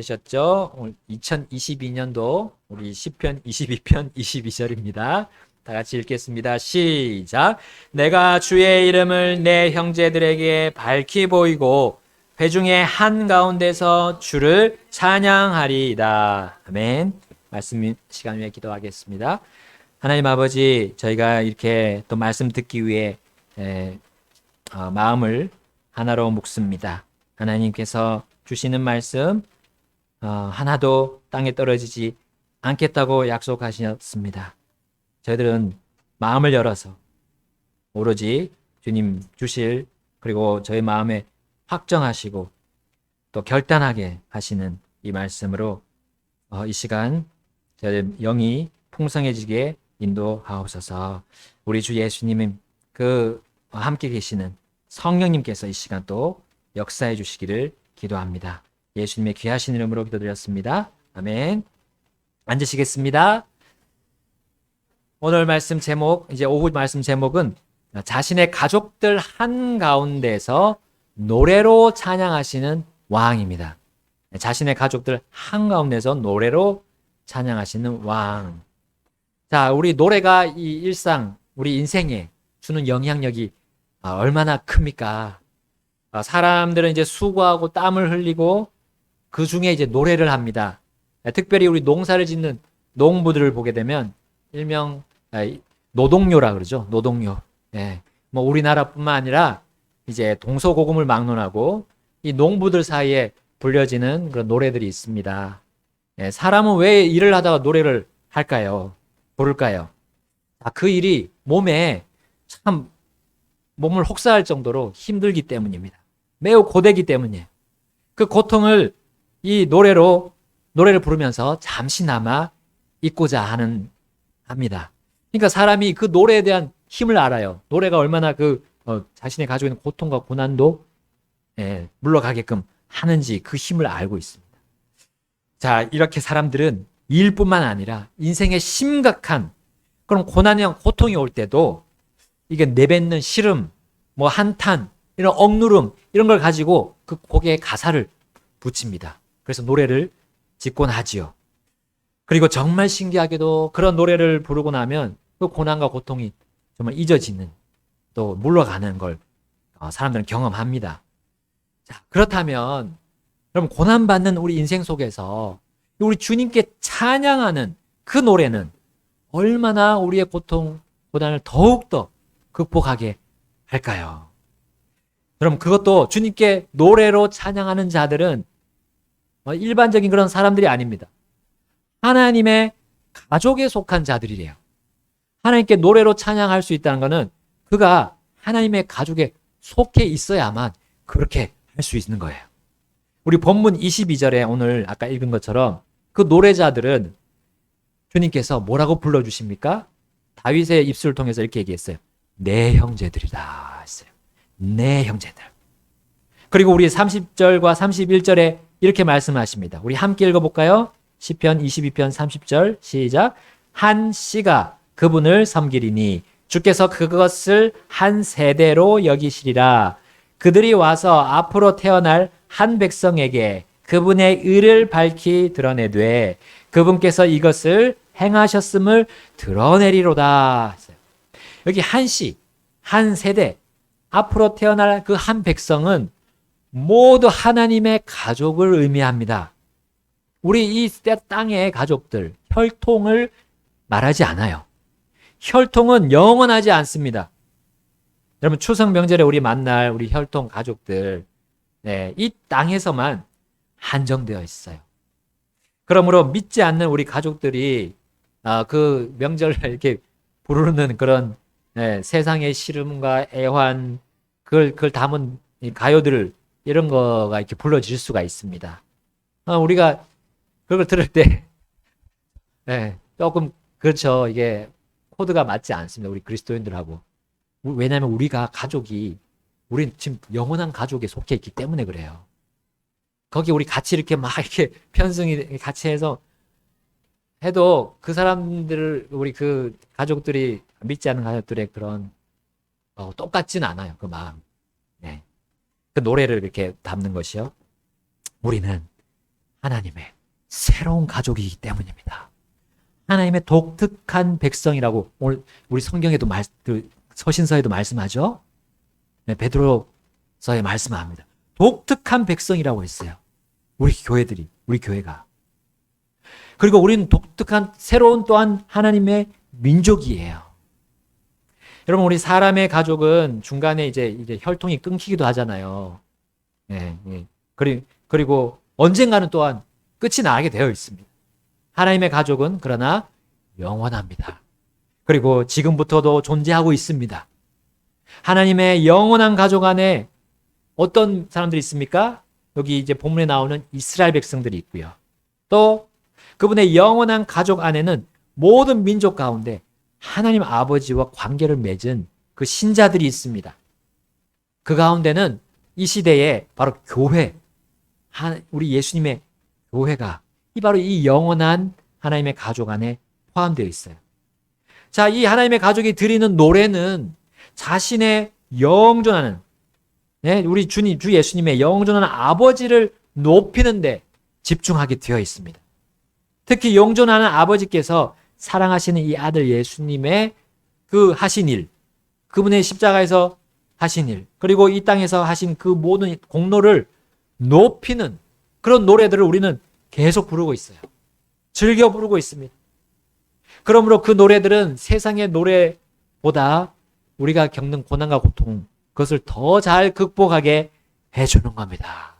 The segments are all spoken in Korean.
찾으셨죠? 오늘 2022년도 우리 시편 22편 22절입니다. 다 같이 읽겠습니다. 시작. 내가 주의 이름을 내 형제들에게 밝히 보이고 회중의 한가운데서 주를 찬양하리이다. 아멘. 말씀 시간 위에 기도하겠습니다. 하나님 아버지, 저희가 이렇게 또 말씀 듣기 위해 마음을 하나로 묶습니다. 하나님께서 주시는 말씀 하나도 땅에 떨어지지 않겠다고 약속하셨습니다. 저희들은 마음을 열어서 오로지 주님 주실, 그리고 저희 마음에 확정하시고 또 결단하게 하시는 이 말씀으로 이 시간 저희 영이 풍성해지게 인도하옵소서. 우리 주 예수님은 함께 계시는 성령님께서 이 시간 또 역사해 주시기를 기도합니다. 예수님의 귀하신 이름으로 기도드렸습니다. 아멘. 앉으시겠습니다. 오늘 말씀 제목, 이제 오후 말씀 제목은 자신의 가족들 한가운데서 노래로 찬양하시는 왕입니다. 자신의 가족들 한가운데서 노래로 찬양하시는 왕. 자, 우리 노래가 이 일상, 우리 인생에 주는 영향력이 얼마나 큽니까? 사람들은 이제 수고하고 땀을 흘리고 그 중에 이제 노래를 합니다. 특별히 우리 농사를 짓는 농부들을 보게 되면 일명 노동요라 그러죠. 노동요. 예. 뭐 우리나라뿐만 아니라 이제 동서고금을 막론하고 이 농부들 사이에 불려지는 그런 노래들이 있습니다. 예. 사람은 왜 일을 하다가 노래를 할까요? 부를까요? 그 일이 몸을 혹사할 정도로 힘들기 때문입니다. 매우 고되기 때문이에요. 그 고통을 이 노래를 부르면서 잠시나마 잊고자 합니다. 그러니까 사람이 그 노래에 대한 힘을 알아요. 노래가 얼마나 자신의 가지고 있는 고통과 고난도 물러가게끔 하는지 그 힘을 알고 있습니다. 자, 이렇게 사람들은 일뿐만 아니라 인생의 심각한 그런 고난이나 고통이 올 때도 이게 내뱉는 시름, 뭐 한탄, 이런 억누름, 이런 걸 가지고 그 곡에 가사를 붙입니다. 그래서 노래를 짓곤 하지요. 그리고 정말 신기하게도 그런 노래를 부르고 나면 그 고난과 고통이 정말 잊어지는, 또 물러가는 걸 사람들은 경험합니다. 자, 그렇다면 그럼 고난받는 우리 인생 속에서 우리 주님께 찬양하는 그 노래는 얼마나 우리의 고통, 고난을 더욱더 극복하게 할까요? 그럼 그것도 주님께 노래로 찬양하는 자들은 일반적인 그런 사람들이 아닙니다. 하나님의 가족에 속한 자들이래요. 하나님께 노래로 찬양할 수 있다는 것은 그가 하나님의 가족에 속해 있어야만 그렇게 할 수 있는 거예요. 우리 본문 22절에 오늘 아까 읽은 것처럼 그 노래자들은 주님께서 뭐라고 불러주십니까? 다윗의 입술을 통해서 이렇게 얘기했어요. 내 형제들이다 했어요. 내 형제들. 그리고 우리 30절과 31절에 이렇게 말씀하십니다. 우리 함께 읽어볼까요? 시편 22편 30절 시작. 한 씨가 그분을 섬기리니 주께서 그것을 한 세대로 여기시리라. 그들이 와서 앞으로 태어날 한 백성에게 그분의 의를 밝히 드러내되 그분께서 이것을 행하셨음을 드러내리로다. 여기 한 씨, 한 세대, 앞으로 태어날 그 한 백성은 모두 하나님의 가족을 의미합니다. 우리 이 땅의 가족들, 혈통을 말하지 않아요. 혈통은 영원하지 않습니다. 여러분 추석 명절에 우리 만날 우리 혈통 가족들, 이 땅에서만 한정되어 있어요. 그러므로 믿지 않는 우리 가족들이 그 명절을 이렇게 부르는 그런 세상의 시름과 애환, 그걸 담은 가요들, 이런 거가 이렇게 불러질 수가 있습니다. 우리가 그걸 들을 때 조금 그렇죠. 이게 코드가 맞지 않습니다. 우리 그리스도인들하고. 왜냐하면 우리가 우리 지금 영원한 가족에 속해 있기 때문에 그래요. 거기 우리 같이 이렇게 막 이렇게 편승이 같이 해도 그 사람들을, 우리 그 가족들이, 믿지 않는 가족들의 그런 똑같진 않아요. 그 마음. 그 노래를 이렇게 담는 것이요. 우리는 하나님의 새로운 가족이기 때문입니다. 하나님의 독특한 백성이라고 오늘 우리 성경에도 서신서에도 말씀하죠. 네, 베드로서에 말씀합니다. 독특한 백성이라고 했어요. 우리 교회들이, 우리 교회가. 그리고 우리는 독특한 새로운 또한 하나님의 민족이에요. 여러분, 우리 사람의 가족은 중간에 이제 혈통이 끊기기도 하잖아요. 예, 예. 그리고 언젠가는 또한 끝이 나게 되어 있습니다. 하나님의 가족은 그러나 영원합니다. 그리고 지금부터도 존재하고 있습니다. 하나님의 영원한 가족 안에 어떤 사람들이 있습니까? 여기 이제 본문에 나오는 이스라엘 백성들이 있고요. 또 그분의 영원한 가족 안에는 모든 민족 가운데 하나님 아버지와 관계를 맺은 그 신자들이 있습니다. 그 가운데는 이 시대에 바로 교회, 우리 예수님의 교회가 바로 이 영원한 하나님의 가족 안에 포함되어 있어요. 자, 이 하나님의 가족이 드리는 노래는 자신의 영존하는, 우리 주 예수님의 영존하는 아버지를 높이는 데 집중하게 되어 있습니다. 특히 영존하는 아버지께서 사랑하시는 이 아들 예수님의 그 하신 일, 그분의 십자가에서 하신 일, 그리고 이 땅에서 하신 그 모든 공로를 높이는 그런 노래들을 우리는 계속 부르고 있어요. 즐겨 부르고 있습니다. 그러므로 그 노래들은 세상의 노래보다 우리가 겪는 고난과 고통, 그것을 더 잘 극복하게 해주는 겁니다.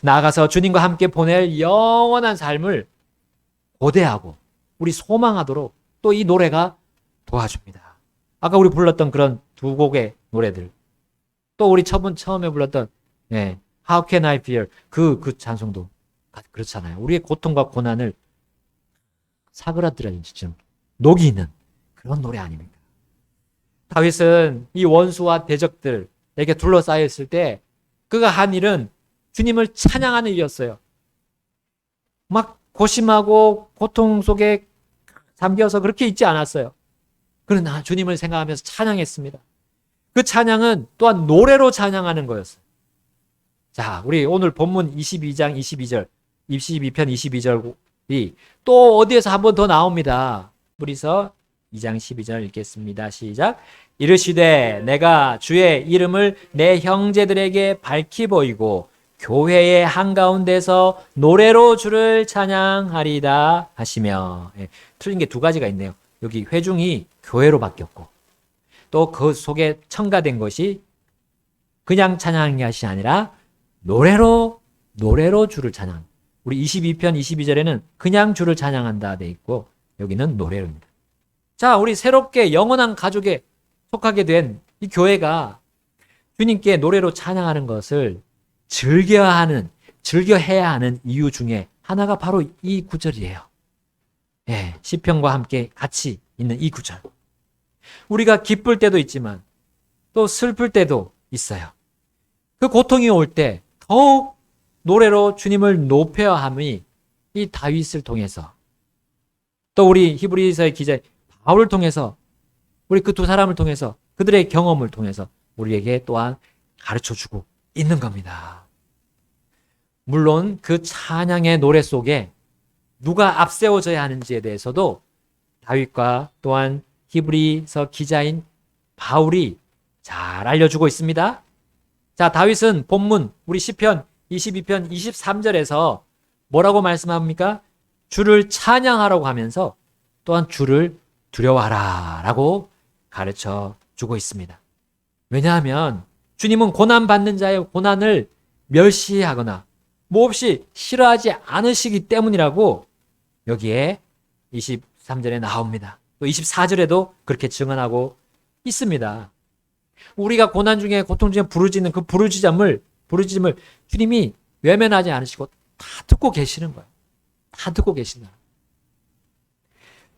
나아가서 주님과 함께 보낼 영원한 삶을 고대하고 우리 소망하도록 또 이 노래가 도와줍니다. 아까 우리 불렀던 그런 두 곡의 노래들, 또 우리 처음에 불렀던 How Can I Fear 그 찬송도 그렇잖아요. 우리의 고통과 고난을 사그라들어진 지금 녹이는 그런 노래 아닙니까? 다윗은 이 원수와 대적들에게 둘러싸여 있을 때 그가 한 일은 주님을 찬양하는 일이었어요. 막 고심하고 고통 속에 잠겨서 그렇게 있지 않았어요. 그러나 주님을 생각하면서 찬양했습니다. 그 찬양은 또한 노래로 찬양하는 거였어요. 자, 우리 오늘 본문 22장 22절, 22편 22절이 또 어디에서 한 번 더 나옵니다. 우리서 2장 12절 읽겠습니다. 시작. 이르시되 내가 주의 이름을 내 형제들에게 밝히 보이고 교회의 한가운데서 노래로 주를 찬양하리다 하시며. 틀린 게 두 가지가 있네요. 여기 회중이 교회로 바뀌었고 또 그 속에 첨가된 것이 그냥 찬양하는 것이 아니라 노래로 주를 찬양. 우리 22편 22절에는 그냥 주를 찬양한다 돼 있고 여기는 노래로입니다. 자, 우리 새롭게 영원한 가족에 속하게 된 이 교회가 주님께 노래로 찬양하는 것을 즐겨해야 하는 이유 중에 하나가 바로 이 구절이에요. 시편과 함께 같이 있는 이 구절. 우리가 기쁠 때도 있지만 또 슬플 때도 있어요. 그 고통이 올 때 더욱 노래로 주님을 높여야 함이 이 다윗을 통해서 또 우리 히브리서의 기자 바울을 통해서 우리 그 두 사람을 통해서 그들의 경험을 통해서 우리에게 또한 가르쳐주고 있는 겁니다. 물론 그 찬양의 노래 속에 누가 앞세워져야 하는지에 대해서도 다윗과 또한 히브리서 기자인 바울이 잘 알려주고 있습니다. 자, 다윗은 본문 우리 시편 22편 23절에서 뭐라고 말씀합니까? 주를 찬양하라고 하면서 또한 주를 두려워하라 라고 가르쳐 주고 있습니다. 왜냐하면 주님은 고난받는 자의 고난을 멸시하거나 몹시 싫어하지 않으시기 때문이라고 여기에 23절에 나옵니다. 또 24절에도 그렇게 증언하고 있습니다. 우리가 고난 중에 고통 중에 부르짖는 그 부르짖음을 주님이 외면하지 않으시고 다 듣고 계시는 거예요. 다 듣고 계신다.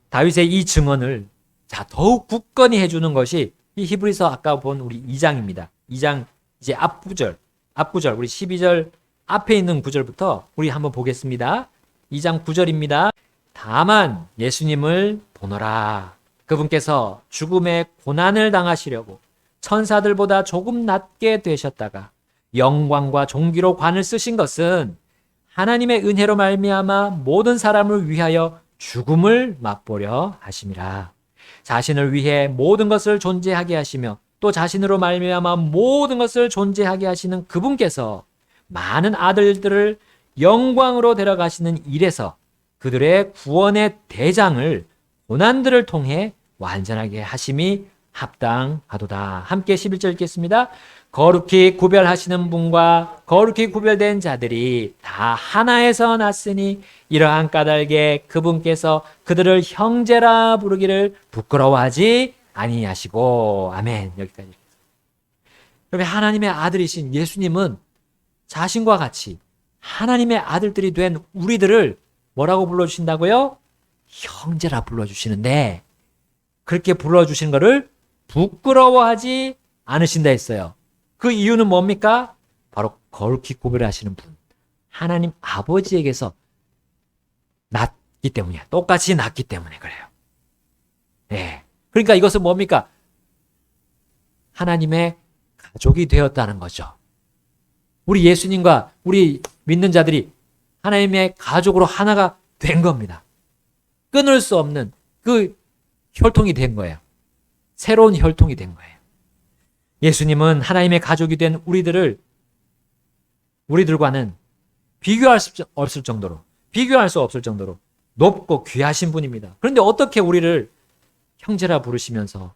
다윗의 이 증언을 더욱 굳건히 해주는 것이 이 히브리서 아까 본 우리 2장입니다. 2장 이제 앞구절 우리 12절 앞에 있는 구절부터 우리 한번 보겠습니다. 2장 9절입니다. 다만 예수님을 보노라. 그분께서 죽음의 고난을 당하시려고 천사들보다 조금 낮게 되셨다가 영광과 존귀로 관을 쓰신 것은 하나님의 은혜로 말미암아 모든 사람을 위하여 죽음을 맛보려 하심이라. 자신을 위해 모든 것을 존재하게 하시며 또 자신으로 말미암아 모든 것을 존재하게 하시는 그분께서 많은 아들들을 영광으로 데려가시는 일에서 그들의 구원의 대장을 고난들을 통해 완전하게 하심이 합당하도다. 함께 11절 읽겠습니다. 거룩히 구별하시는 분과 거룩히 구별된 자들이 다 하나에서 났으니 이러한 까닭에 그분께서 그들을 형제라 부르기를 부끄러워하지 아니하시고. 아멘. 여기까지. 그러면 하나님의 아들이신 예수님은 자신과 같이 하나님의 아들들이 된 우리들을 뭐라고 불러주신다고요? 형제라 불러주시는데, 그렇게 불러주신 것을 부끄러워하지 않으신다 했어요. 그 이유는 뭡니까? 바로 거룩히 구별하시는 분, 하나님 아버지에게서 낳기 때문이야. 똑같이 낳기 때문에 그래요. 네. 그러니까 이것은 뭡니까? 하나님의 가족이 되었다는 거죠. 우리 예수님과 우리 믿는 자들이 하나님의 가족으로 하나가 된 겁니다. 끊을 수 없는 그 혈통이 된 거예요. 새로운 혈통이 된 거예요. 예수님은 하나님의 가족이 된 우리들과는 비교할 수 없을 정도로 높고 귀하신 분입니다. 그런데 어떻게 우리를 형제라 부르시면서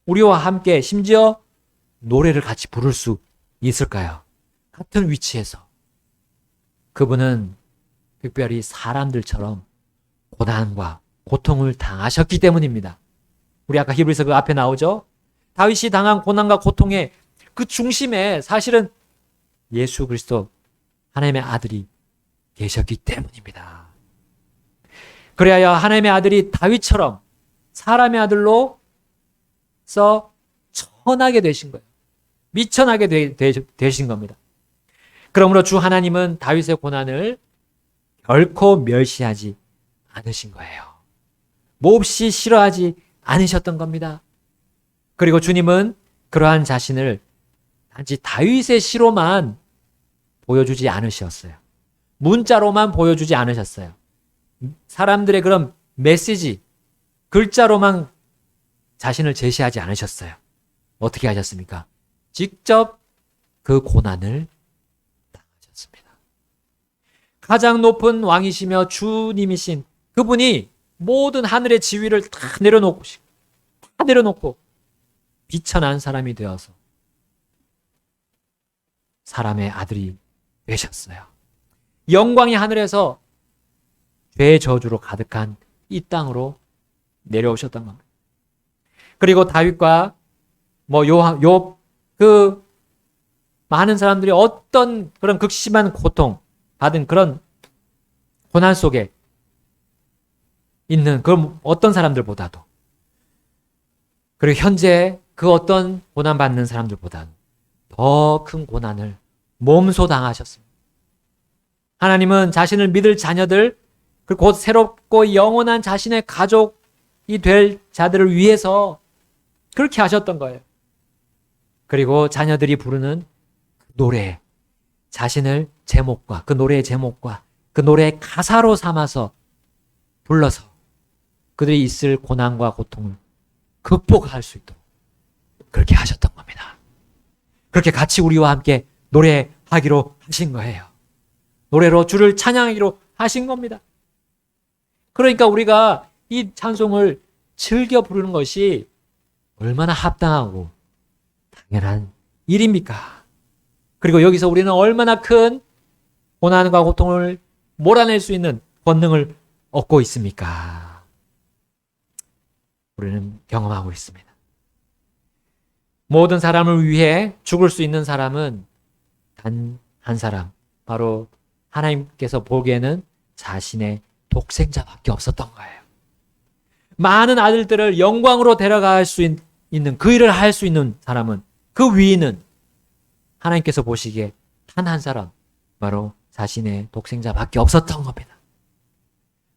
우리와 함께 심지어 노래를 같이 부를 수 있을까요? 같은 위치에서. 그분은 특별히 사람들처럼 고난과 고통을 당하셨기 때문입니다. 우리 아까 히브리서 그 앞에 나오죠? 다윗이 당한 고난과 고통의 그 중심에 사실은 예수 그리스도 하나님의 아들이 계셨기 때문입니다. 그래야 하나님의 아들이 다윗처럼 사람의 아들로서 천하게 되신 거예요. 미천하게 되신 겁니다. 그러므로 주 하나님은 다윗의 고난을 결코 멸시하지 않으신 거예요. 몹시 싫어하지 않으셨던 겁니다. 그리고 주님은 그러한 자신을 단지 다윗의 시로만 보여주지 않으셨어요. 문자로만 보여주지 않으셨어요. 사람들의 그런 메시지, 글자로만 자신을 제시하지 않으셨어요. 어떻게 하셨습니까? 직접 그 고난을 당하셨습니다. 가장 높은 왕이시며 주님이신 그분이 모든 하늘의 지위를 다 내려놓고 비천한 사람이 되어서 사람의 아들이 되셨어요. 영광이 하늘에서 죄의 저주로 가득한 이 땅으로 내려오셨던 겁니다. 그리고 다윗과 그 많은 사람들이 어떤 그런 극심한 고통 받은 그런 고난 속에 있는 그 어떤 사람들보다도, 그리고 현재 그 어떤 고난 받는 사람들보다도 더 큰 고난을 몸소 당하셨습니다. 하나님은 자신을 믿을 자녀들, 그리고 곧 새롭고 영원한 자신의 가족이 될 자들을 위해서 그렇게 하셨던 거예요. 그리고 자녀들이 부르는 노래, 자신을 제목과 그 노래의 제목과 그 노래의 가사로 삼아서 불러서 그들이 있을 고난과 고통을 극복할 수 있도록 그렇게 하셨던 겁니다. 그렇게 같이 우리와 함께 노래하기로 하신 거예요. 노래로 주를 찬양하기로 하신 겁니다. 그러니까 우리가 이 찬송을 즐겨 부르는 것이 얼마나 합당하고 당연한 일입니까? 그리고 여기서 우리는 얼마나 큰 고난과 고통을 몰아낼 수 있는 권능을 얻고 있습니까? 우리는 경험하고 있습니다. 모든 사람을 위해 죽을 수 있는 사람은 단 한 사람, 바로 하나님께서 보기에는 자신의 독생자밖에 없었던 거예요. 많은 아들들을 영광으로 데려갈 수 있는 그 일을 할 수 있는 사람은, 그 위인은 하나님께서 보시기에 단 한 사람, 바로 자신의 독생자밖에 없었던 겁니다.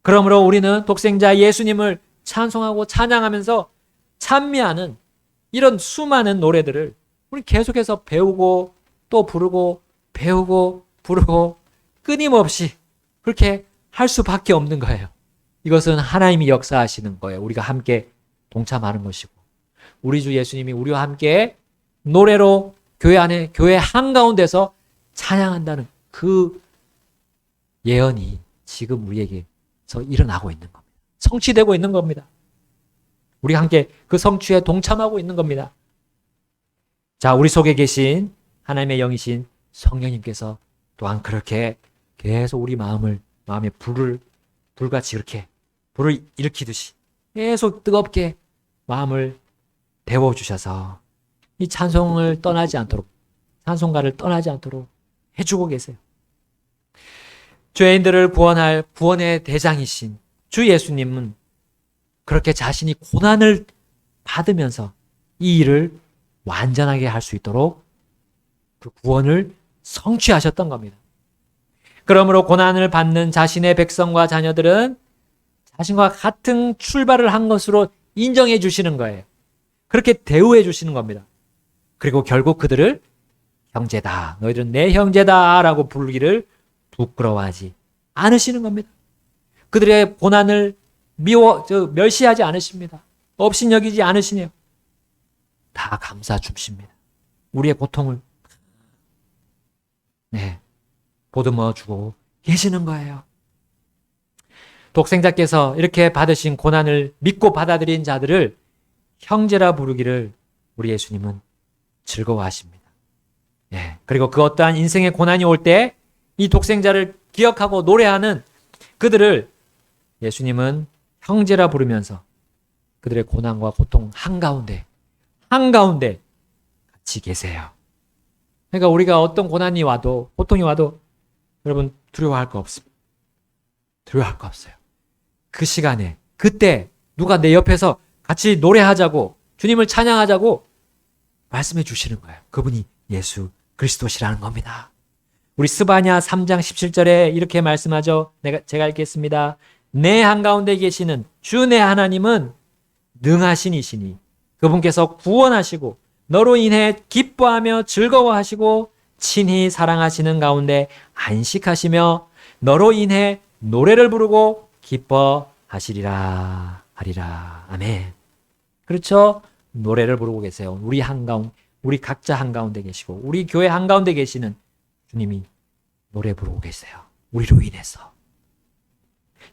그러므로 우리는 독생자 예수님을 찬송하고 찬양하면서 찬미하는 이런 수많은 노래들을 우리 계속해서 배우고 또 부르고 배우고 부르고 끊임없이 그렇게 할 수밖에 없는 거예요. 이것은 하나님이 역사하시는 거예요. 우리가 함께 동참하는 것이고, 우리 주 예수님이 우리와 함께 노래로 교회 안에, 교회 한가운데서 찬양한다는 그 예언이 지금 우리에게서 일어나고 있는 겁니다. 성취되고 있는 겁니다. 우리 함께 그 성취에 동참하고 있는 겁니다. 자, 우리 속에 계신 하나님의 영이신 성령님께서 또한 그렇게 계속 우리 마음에 불같이 이렇게 불을 일으키듯이 계속 뜨겁게 마음을 데워주셔서 이 찬송을 떠나지 않도록, 찬송가를 떠나지 않도록 해주고 계세요. 죄인들을 구원할 구원의 대장이신 주 예수님은 그렇게 자신이 고난을 받으면서 이 일을 완전하게 할 수 있도록 그 구원을 성취하셨던 겁니다. 그러므로 고난을 받는 자신의 백성과 자녀들은 자신과 같은 출발을 한 것으로 인정해 주시는 거예요. 그렇게 대우해 주시는 겁니다. 그리고 결국 그들을 형제다, 너희들은 내 형제다 라고 부르기를 부끄러워하지 않으시는 겁니다. 그들의 고난을 멸시하지 않으십니다. 업신여기지 않으시네요. 다 감싸 주십니다. 우리의 고통을 보듬어 주고 계시는 거예요. 독생자께서 이렇게 받으신 고난을 믿고 받아들인 자들을 형제라 부르기를 우리 예수님은 즐거워하십니다. 그리고 그 어떠한 인생의 고난이 올 때 이 독생자를 기억하고 노래하는 그들을 예수님은 형제라 부르면서 그들의 고난과 고통 한가운데 같이 계세요. 그러니까 우리가 어떤 고난이 와도, 고통이 와도 여러분 두려워할 거 없습니다. 두려워할 거 없어요. 그 시간에, 그때 누가 내 옆에서 같이 노래하자고, 주님을 찬양하자고 말씀해 주시는 거예요. 그분이 예수 그리스도시라는 겁니다. 우리 스바냐 3장 17절에 이렇게 말씀하죠. 제가 읽겠습니다. 내 한가운데 계시는 주 내 하나님은 능하신 이시니 그분께서 구원하시고 너로 인해 기뻐하며 즐거워하시고 친히 사랑하시는 가운데 안식하시며 너로 인해 노래를 부르고 기뻐하시리라 하리라. 아멘. 그렇죠? 노래를 부르고 계세요. 우리 각자 한가운데 계시고 우리 교회 한가운데 계시는 주님이 노래 부르고 계세요. 우리로 인해서.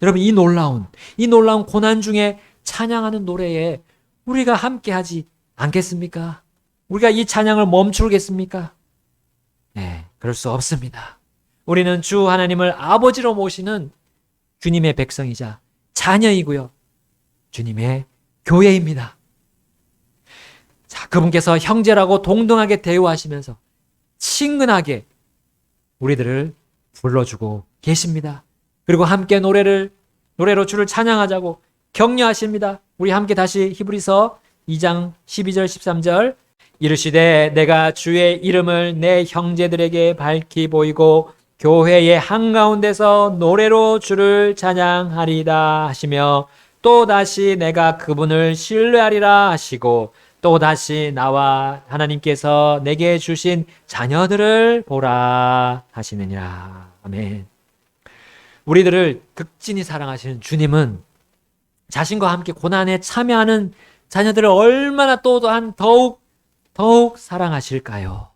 여러분, 이 놀라운 고난 중에 찬양하는 노래에 우리가 함께 하지 않겠습니까? 우리가 이 찬양을 멈추겠습니까? 그럴 수 없습니다. 우리는 주 하나님을 아버지로 모시는 주님의 백성이자 자녀이고요. 주님의 교회입니다. 자, 그분께서 형제라고 동등하게 대우하시면서 친근하게 우리들을 불러주고 계십니다. 그리고 함께 노래로 주를 찬양하자고 격려하십니다. 우리 함께 다시 히브리서 2장 12절 13절 이르시되 내가 주의 이름을 내 형제들에게 밝히 보이고 교회의 한가운데서 노래로 주를 찬양하리다 하시며 또다시 내가 그분을 신뢰하리라 하시고 또다시 나와 하나님께서 내게 주신 자녀들을 보라 하시느니라. 아멘. 우리들을 극진히 사랑하시는 주님은 자신과 함께 고난에 참여하는 자녀들을 얼마나 또한 더욱 사랑하실까요?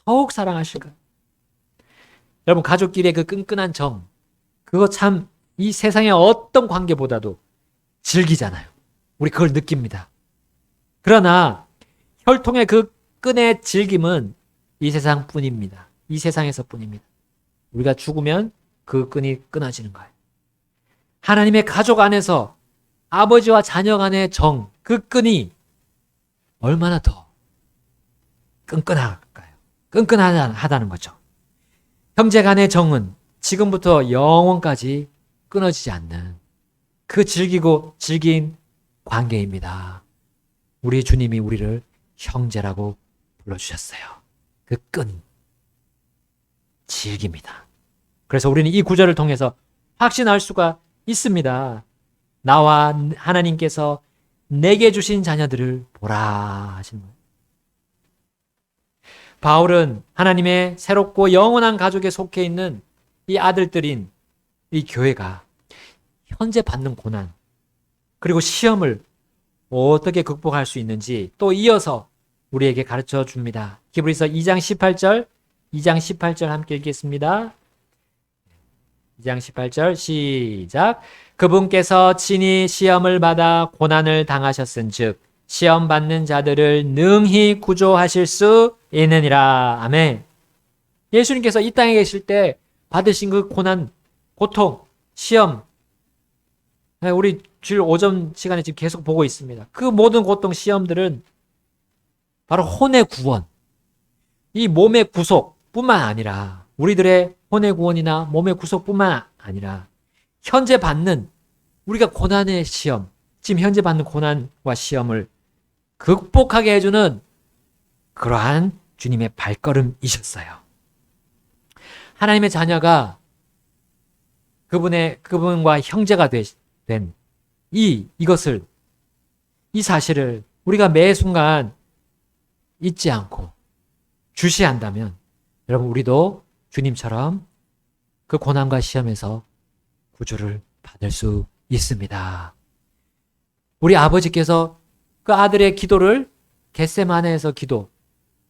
더욱 사랑하실까요? 여러분, 가족끼리의 그 끈끈한 정, 그거 참 이 세상의 어떤 관계보다도 즐기잖아요. 우리 그걸 느낍니다. 그러나 혈통의 그 끈의 즐김은 이 세상뿐입니다. 이 세상에서 뿐입니다. 우리가 죽으면 그 끈이 끊어지는 거예요. 하나님의 가족 안에서 아버지와 자녀 간의 정, 그 끈이 얼마나 더 끈끈할까요? 끈끈하다는 거죠. 형제 간의 정은 지금부터 영원까지 끊어지지 않는 그 질긴 관계입니다. 우리 주님이 우리를 형제라고 불러주셨어요. 그 끈, 질깁니다. 그래서 우리는 이 구절을 통해서 확신할 수가 있습니다. 나와 하나님께서 내게 주신 자녀들을 보라 하시는 거예요. 바울은 하나님의 새롭고 영원한 가족에 속해 있는 이 아들들인 이 교회가 현재 받는 고난 그리고 시험을 어떻게 극복할 수 있는지 또 이어서 우리에게 가르쳐 줍니다. 히브리서 2장 18절 함께 읽겠습니다. 2장 18절 시작. 그분께서 친히 시험을 받아 고난을 당하셨은즉 시험 받는 자들을 능히 구조하실 수 있느니라. 아멘. 예수님께서 이 땅에 계실 때 받으신 그 고난, 고통, 시험, 우리 주일 오전 시간에 지금 계속 보고 있습니다. 그 모든 고통, 시험들은 바로 혼의 구원, 이 몸의 구속뿐만 아니라 우리들의 혼의 구원이나 몸의 구속뿐만 아니라 현재 받는 우리가 고난의 시험, 지금 현재 받는 고난과 시험을 극복하게 해주는 그러한 주님의 발걸음이셨어요. 하나님의 자녀가 그분과 형제가 된 이것을, 이 사실을 우리가 매 순간 잊지 않고 주시한다면 여러분 우리도 주님처럼 그 고난과 시험에서 구주를 받을 수 있습니다. 우리 아버지께서 그 아들의 기도를 겟세마네에서 기도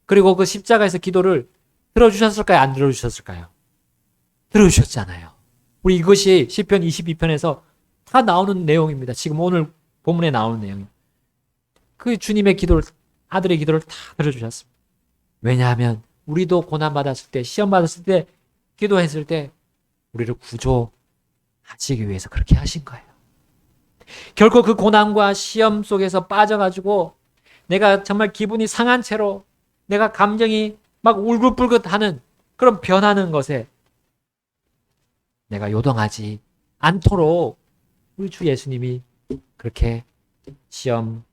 그리고 그 십자가에서 기도를 들어주셨을까요? 안 들어주셨을까요? 들어주셨잖아요. 우리 이것이 시편 22편에서 다 나오는 내용입니다. 지금 오늘 본문에 나오는 내용이에요. 그 주님의 기도를, 아들의 기도를 다 들어주셨습니다. 왜냐하면 우리도 고난받았을 때, 시험받았을 때, 기도했을 때 우리를 구조하시기 위해서 그렇게 하신 거예요. 결코 그 고난과 시험 속에서 빠져가지고 내가 정말 기분이 상한 채로 내가 감정이 막 울긋불긋하는 그런 변하는 것에 내가 요동하지 않도록 우리 주 예수님이 그렇게 시험,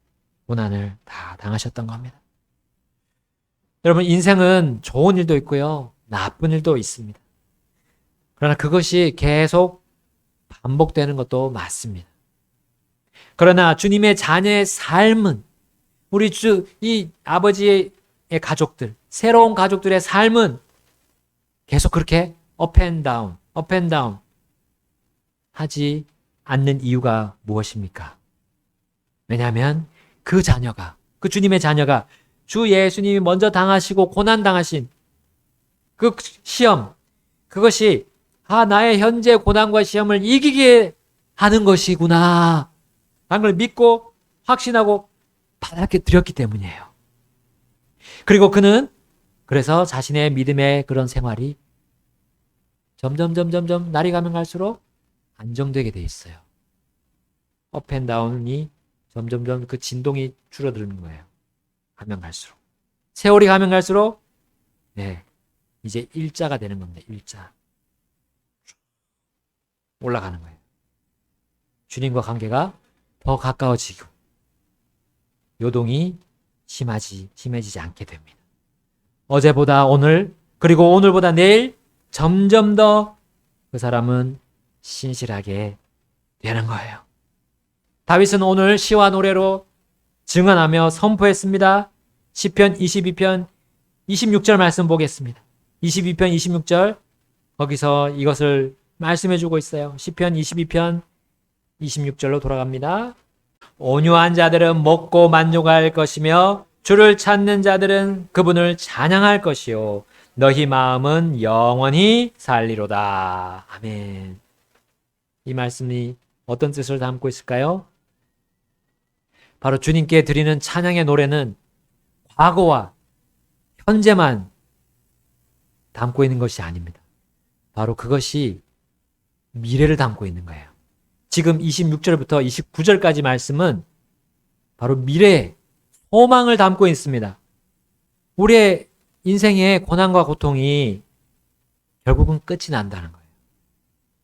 고난을 다 당하셨던 겁니다. 여러분 인생은 좋은 일도 있고요. 나쁜 일도 있습니다. 그러나 그것이 계속 반복되는 것도 맞습니다. 그러나 주님의 자녀의 삶은 우리 이 아버지의 가족들, 새로운 가족들의 삶은 계속 그렇게 up and down 하지 않는 이유가 무엇입니까? 왜냐하면 그 자녀가, 그 주님의 자녀가 주 예수님이 먼저 당하시고 고난당하신 그 시험, 그것이 나의 현재 고난과 시험을 이기게 하는 것이구나 라는 걸 믿고 확신하고 받아들였기 때문이에요. 그리고 그는 그래서 자신의 믿음의 그런 생활이 점점 날이 가면 갈수록 안정되게 돼 있어요. 업 앤 다운이 점점 그 진동이 줄어드는 거예요. 가면 갈수록. 세월이 가면 갈수록 이제 일자가 되는 겁니다. 일자. 올라가는 거예요. 주님과 관계가 더 가까워지고 요동이 심해지지 않게 됩니다. 어제보다 오늘 그리고 오늘보다 내일 점점 더 그 사람은 신실하게 되는 거예요. 다윗은 오늘 시와 노래로 증언하며 선포했습니다. 시편 22편 26절 말씀 보겠습니다. 22편 26절 거기서 이것을 말씀해 주고 있어요. 시편 22편 26절로 돌아갑니다. 온유한 자들은 먹고 만족할 것이며 주를 찾는 자들은 그분을 찬양할 것이요 너희 마음은 영원히 살리로다. 아멘. 이 말씀이 어떤 뜻을 담고 있을까요? 바로 주님께 드리는 찬양의 노래는 과거와 현재만 담고 있는 것이 아닙니다. 바로 그것이 미래를 담고 있는 거예요. 지금 26절부터 29절까지 말씀은 바로 미래의 소망을 담고 있습니다. 우리의 인생의 고난과 고통이 결국은 끝이 난다는 거예요.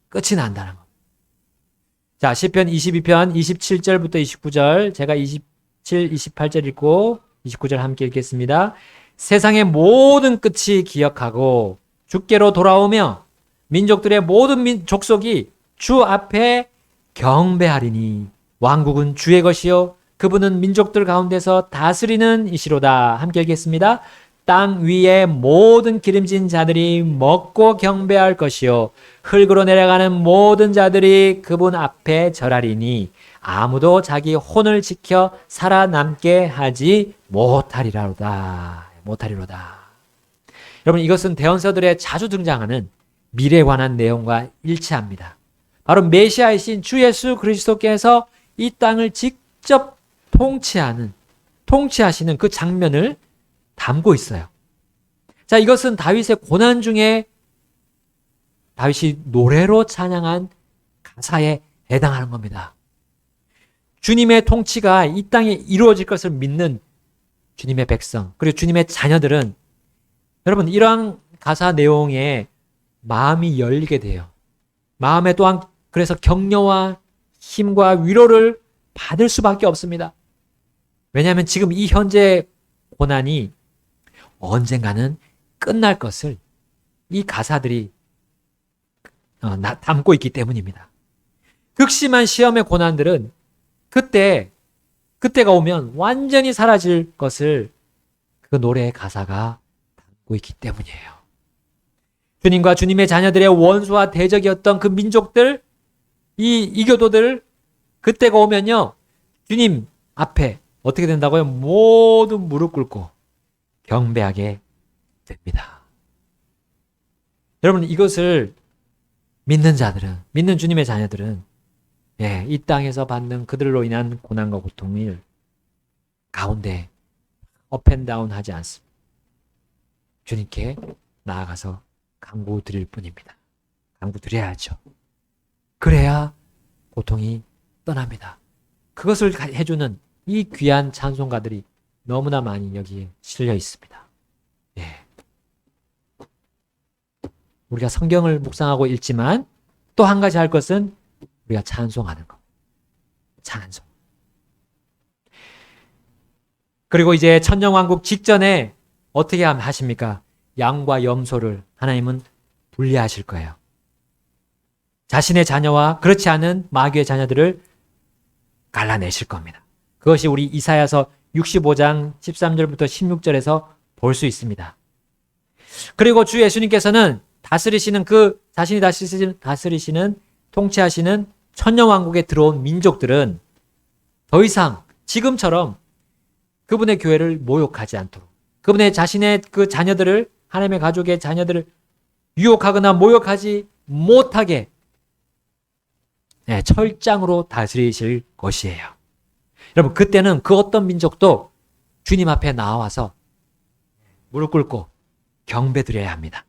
끝이 난다는 거예요. 자, 시편 22편 27절부터 29절, 제가 27, 28절 읽고 29절 함께 읽겠습니다. 세상의 모든 끝이 기억하고 주께로 돌아오며 민족들의 모든 족속이 주 앞에 경배하리니 왕국은 주의 것이요 그분은 민족들 가운데서 다스리는 이시로다. 함께 읽겠습니다. 땅 위의 모든 기름진 자들이 먹고 경배할 것이요 흙으로 내려가는 모든 자들이 그분 앞에 절하리니 아무도 자기 혼을 지켜 살아남게 하지 못하리로다. 여러분, 이것은 대언서들에 자주 등장하는 미래에 관한 내용과 일치합니다. 바로 메시아이신 주 예수 그리스도께서 이 땅을 직접 통치하시는 그 장면을 담고 있어요. 자, 이것은 다윗의 고난 중에 다윗이 노래로 찬양한 가사에 해당하는 겁니다. 주님의 통치가 이 땅에 이루어질 것을 믿는 주님의 백성, 그리고 주님의 자녀들은 여러분, 이러한 가사 내용에 마음이 열리게 돼요. 마음에 또한 그래서 격려와 힘과 위로를 받을 수밖에 없습니다. 왜냐하면 지금 이 현재 고난이 언젠가는 끝날 것을 이 가사들이 담고 있기 때문입니다. 극심한 시험의 고난들은 그때가 오면 완전히 사라질 것을 그 노래의 가사가 담고 있기 때문이에요. 주님과 주님의 자녀들의 원수와 대적이었던 그 민족들, 이 이교도들, 그때가 오면요, 주님 앞에 어떻게 된다고요? 모두 무릎 꿇고 경배하게 됩니다. 여러분, 이것을 믿는 자들은, 믿는 주님의 자녀들은 이 땅에서 받는 그들로 인한 고난과 고통을 가운데 업앤다운 하지 않습니다. 주님께 나아가서 간구 드릴 뿐입니다. 간구 드려야죠. 그래야 고통이 떠납니다. 그것을 해주는 이 귀한 찬송가들이 너무나 많이 여기에 실려 있습니다. 우리가 성경을 묵상하고 읽지만 또 한 가지 할 것은 우리가 찬송하는 것. 찬송. 그리고 이제 천년왕국 직전에 어떻게 하십니까? 양과 염소를 하나님은 분리하실 거예요. 자신의 자녀와 그렇지 않은 마귀의 자녀들을 갈라내실 겁니다. 그것이 우리 이사야서 65장 13절부터 16절에서 볼 수 있습니다. 그리고 주 예수님께서는 자신이 다스리시는 통치하시는 천년왕국에 들어온 민족들은 더 이상 지금처럼 그분의 교회를 모욕하지 않도록, 그분의 자신의 그 자녀들을, 하나님의 가족의 자녀들을 유혹하거나 모욕하지 못하게 철장으로 다스리실 것이에요. 여러분, 그때는 그 어떤 민족도 주님 앞에 나와서 무릎 꿇고 경배드려야 합니다.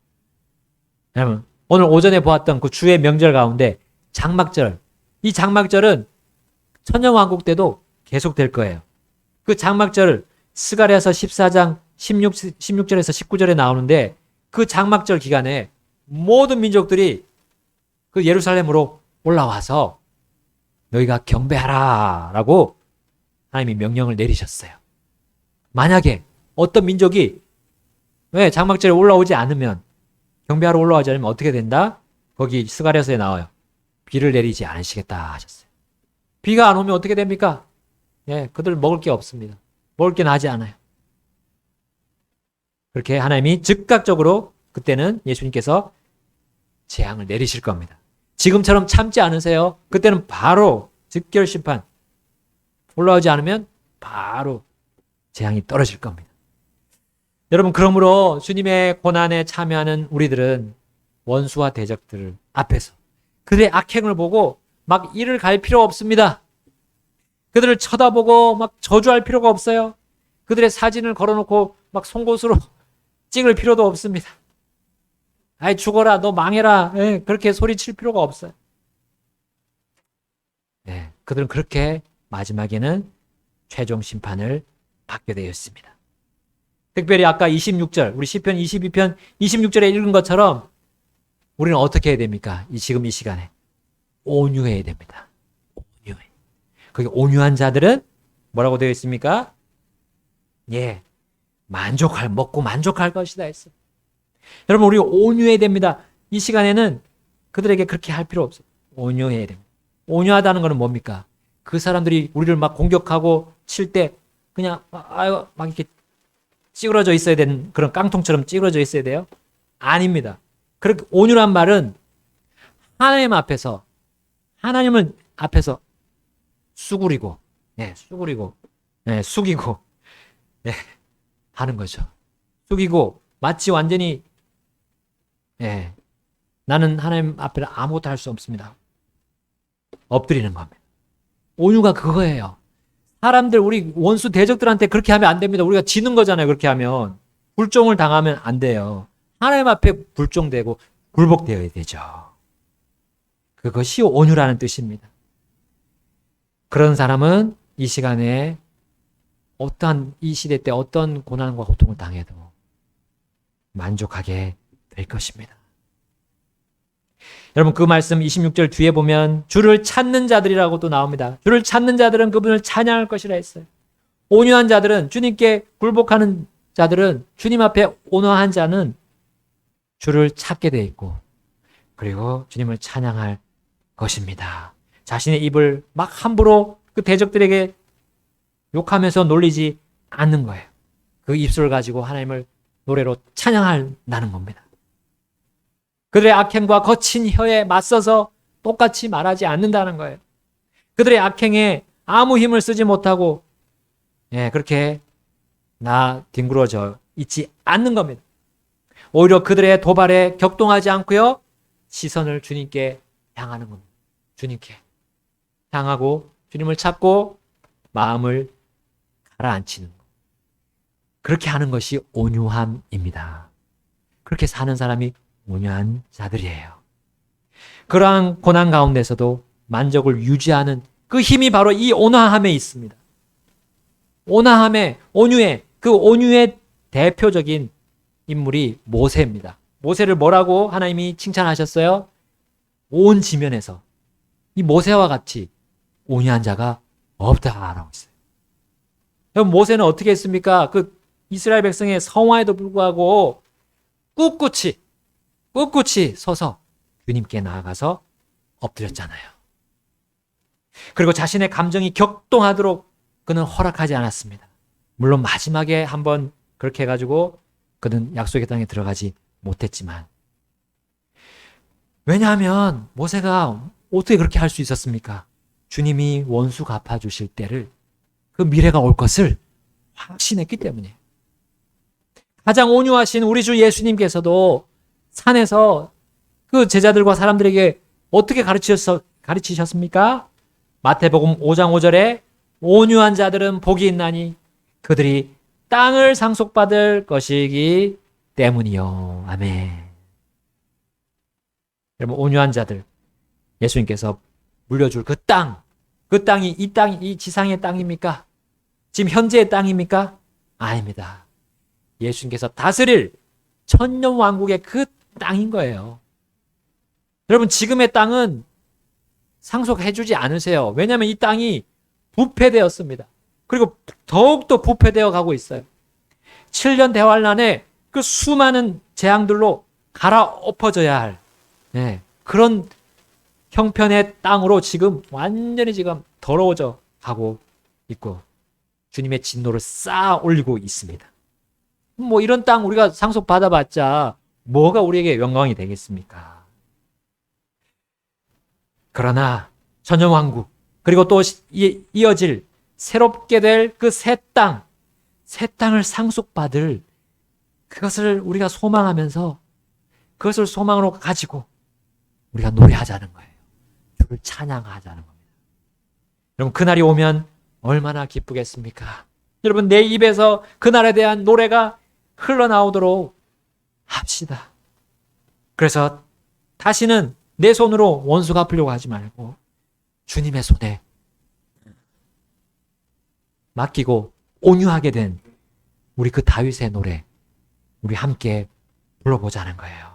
여러분, 오늘 오전에 보았던 그 주의 명절 가운데 장막절, 이 장막절은 천년왕국 때도 계속될 거예요. 그 장막절 스가랴서 14장 16절에서 19절에 나오는데 그 장막절 기간에 모든 민족들이 그 예루살렘으로 올라와서 너희가 경배하라 라고 하나님이 명령을 내리셨어요. 만약에 어떤 민족이 장막절에 올라오지 않으면, 경배하러 올라오지 않으면 어떻게 된다? 거기 스가랴서에 나와요. 비를 내리지 않으시겠다 하셨어요. 비가 안 오면 어떻게 됩니까? 그들 먹을 게 없습니다. 먹을 게 나지 않아요. 그렇게 하나님이 즉각적으로 그때는 예수님께서 재앙을 내리실 겁니다. 지금처럼 참지 않으세요. 그때는 바로 즉결 심판. 올라오지 않으면 바로 재앙이 떨어질 겁니다. 여러분, 그러므로 주님의 고난에 참여하는 우리들은 원수와 대적들 앞에서 그들의 악행을 보고 막 이를 갈 필요 없습니다. 그들을 쳐다보고 막 저주할 필요가 없어요. 그들의 사진을 걸어놓고 막 송곳으로 찍을 필요도 없습니다. 아이, 죽어라, 너 망해라, 그렇게 소리칠 필요가 없어요. 그들은 그렇게 마지막에는 최종 심판을 받게 되어 있습니다. 특별히 아까 26절, 우리 시편 22편 26절에 읽은 것처럼 우리는 어떻게 해야 됩니까? 지금 이 시간에 온유해야 됩니다. 온유해. 거기 온유한 자들은 뭐라고 되어 있습니까? 먹고 만족할 것이다 했어요. 여러분, 우리 온유해야 됩니다. 이 시간에는 그들에게 그렇게 할 필요 없어요. 온유해야 됩니다. 온유하다는 것은 뭡니까? 그 사람들이 우리를 막 공격하고 칠 때 그냥 막 이렇게 찌그러져 있어야 되는 그런 깡통처럼 찌그러져 있어야 돼요? 아닙니다. 그렇게 온유란 말은 하나님 앞에서 하나님을 앞에서 수그리고 수그리고 숙이고 하는 거죠. 숙이고 마치 완전히 나는 하나님 앞에 아무것도 할 수 없습니다. 엎드리는 겁니다. 온유가 그거예요. 사람들 우리 원수 대적들한테 그렇게 하면 안 됩니다. 우리가 지는 거잖아요. 그렇게 하면 불종을 당하면 안 돼요. 하나님 앞에 불종되고 굴복되어야 되죠. 그것이 온유라는 뜻입니다. 그런 사람은 이 시간에 어떠한 이 시대 때 어떤 고난과 고통을 당해도 만족하게 될 것입니다. 여러분 그 말씀 26절 뒤에 보면 주를 찾는 자들이라고 또 나옵니다. 주를 찾는 자들은 그분을 찬양할 것이라 했어요. 온유한 자들은 주님께 굴복하는 자들은 주님 앞에 온화한 자는 주를 찾게 돼 있고 그리고 주님을 찬양할 것입니다. 자신의 입을 막 함부로 그 대적들에게 욕하면서 놀리지 않는 거예요. 그 입술을 가지고 하나님을 노래로 찬양한다는 겁니다. 그들의 악행과 거친 혀에 맞서서 똑같이 말하지 않는다는 거예요. 그들의 악행에 아무 힘을 쓰지 못하고 그렇게 뒹굴어져 있지 않는 겁니다. 오히려 그들의 도발에 격동하지 않고요. 시선을 주님께 향하는 겁니다. 주님께 향하고 주님을 찾고 마음을 가라앉히는 것. 그렇게 하는 것이 온유함입니다. 그렇게 사는 사람이 온유한 자들이에요. 그러한 고난 가운데서도 만족을 유지하는 그 힘이 바로 이 온화함에 있습니다. 온화함의 온유의 그 온유의 대표적인 인물이 모세입니다. 모세를 뭐라고 하나님이 칭찬하셨어요? 온 지면에서 이 모세와 같이 온유한 자가 없다라고 했어요. 여러분 모세는 어떻게 했습니까? 그 이스라엘 백성의 성화에도 불구하고 꿋꿋이 서서 주님께 나아가서 엎드렸잖아요. 그리고 자신의 감정이 격동하도록 그는 허락하지 않았습니다. 물론 마지막에 한번 그렇게 해가지고 그는 약속의 땅에 들어가지 못했지만 왜냐하면 모세가 어떻게 그렇게 할 수 있었습니까? 주님이 원수 갚아주실 때를 그 미래가 올 것을 확신했기 때문이에요. 가장 온유하신 우리 주 예수님께서도 산에서 그 제자들과 사람들에게 어떻게 가르치셨습니까? 마태복음 5장 5절에 온유한 자들은 복이 있나니 그들이 땅을 상속받을 것이기 때문이요. 아멘. 여러분 온유한 자들 예수님께서 물려줄 그 땅이 이 지상의 땅입니까? 지금 현재의 땅입니까? 아닙니다. 예수님께서 다스릴 천년 왕국의 그 땅인 거예요. 여러분 지금의 땅은 상속해주지 않으세요. 왜냐하면 이 땅이 부패되었습니다. 그리고 더욱더 부패되어 가고 있어요. 7년 대환란에 그 수많은 재앙들로 갈아엎어져야 할 그런 형편의 땅으로 지금 완전히 지금 더러워져 가고 있고 주님의 진노를 쌓아 올리고 있습니다. 뭐 이런 땅 우리가 상속받아봤자 뭐가 우리에게 영광이 되겠습니까? 그러나 천년왕국 그리고 또 이어질 새롭게 될 그 새 땅을 상속받을 그것을 우리가 소망하면서 그것을 소망으로 가지고 우리가 노래하자는 거예요. 주를 찬양하자는 겁니다. 여러분 그날이 오면 얼마나 기쁘겠습니까? 여러분 내 입에서 그날에 대한 노래가 흘러나오도록 합시다. 그래서 다시는 내 손으로 원수 갚으려고 하지 말고 주님의 손에 맡기고 온유하게 된 우리 그 다윗의 노래 우리 함께 불러보자는 거예요.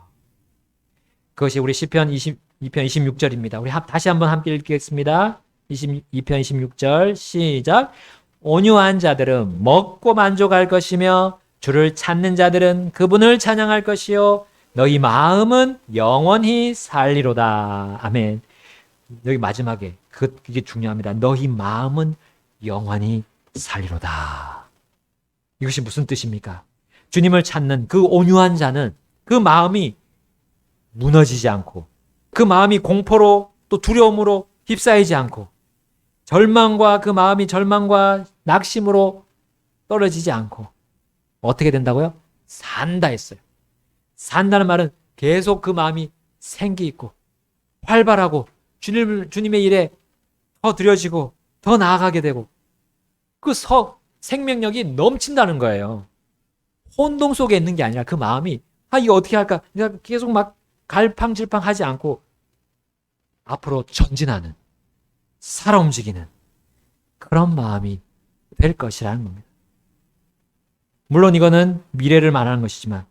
그것이 우리 시편 2편 26절입니다. 우리 다시 한번 함께 읽겠습니다. 2편 26절 시작. 온유한 자들은 먹고 만족할 것이며 주를 찾는 자들은 그분을 찬양할 것이요 너희 마음은 영원히 살리로다. 아멘. 여기 마지막에 그게 중요합니다. 너희 마음은 영원히 살리로다. 이것이 무슨 뜻입니까? 주님을 찾는 그 온유한 자는 그 마음이 무너지지 않고 그 마음이 공포로 또 두려움으로 휩싸이지 않고 절망과 그 마음이 절망과 낙심으로 떨어지지 않고 어떻게 된다고요? 산다 했어요. 산다는 말은 계속 그 마음이 생기 있고 활발하고 주님의 일에 더 들여지고 더 나아가게 되고 그 생명력이 넘친다는 거예요. 혼동 속에 있는 게 아니라 그 마음이 이거 어떻게 할까? 계속 막 갈팡질팡 하지 않고 앞으로 전진하는 살아 움직이는 그런 마음이 될 것이라는 겁니다. 물론 이거는 미래를 말하는 것이지만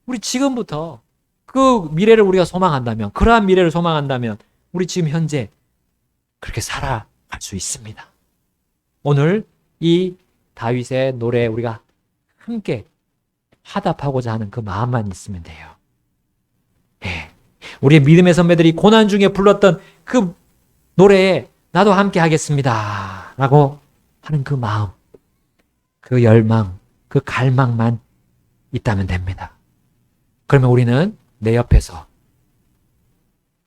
우리 지금부터 그 미래를 우리가 소망한다면 그러한 미래를 소망한다면 우리 지금 현재 그렇게 살아갈 수 있습니다. 오늘 이 다윗의 노래에 우리가 함께 화답하고자 하는 그 마음만 있으면 돼요. 예. 우리의 믿음의 선배들이 고난 중에 불렀던 그 노래에 나도 함께 하겠습니다 라고 하는 그 마음, 그 열망, 그 갈망만 있다면 됩니다. 그러면 우리는 내 옆에서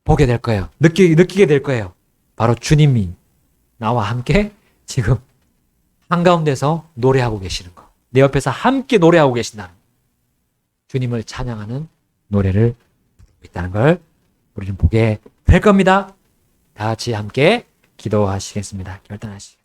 보게 될 거예요. 느끼게 될 거예요. 바로 주님이 나와 함께 지금 한가운데서 노래하고 계시는 거. 내 옆에서 함께 노래하고 계신다는 거. 주님을 찬양하는 노래를 부르고 있다는 걸 우리는 보게 될 겁니다. 다 같이 함께 기도하시겠습니다. 결단하시죠.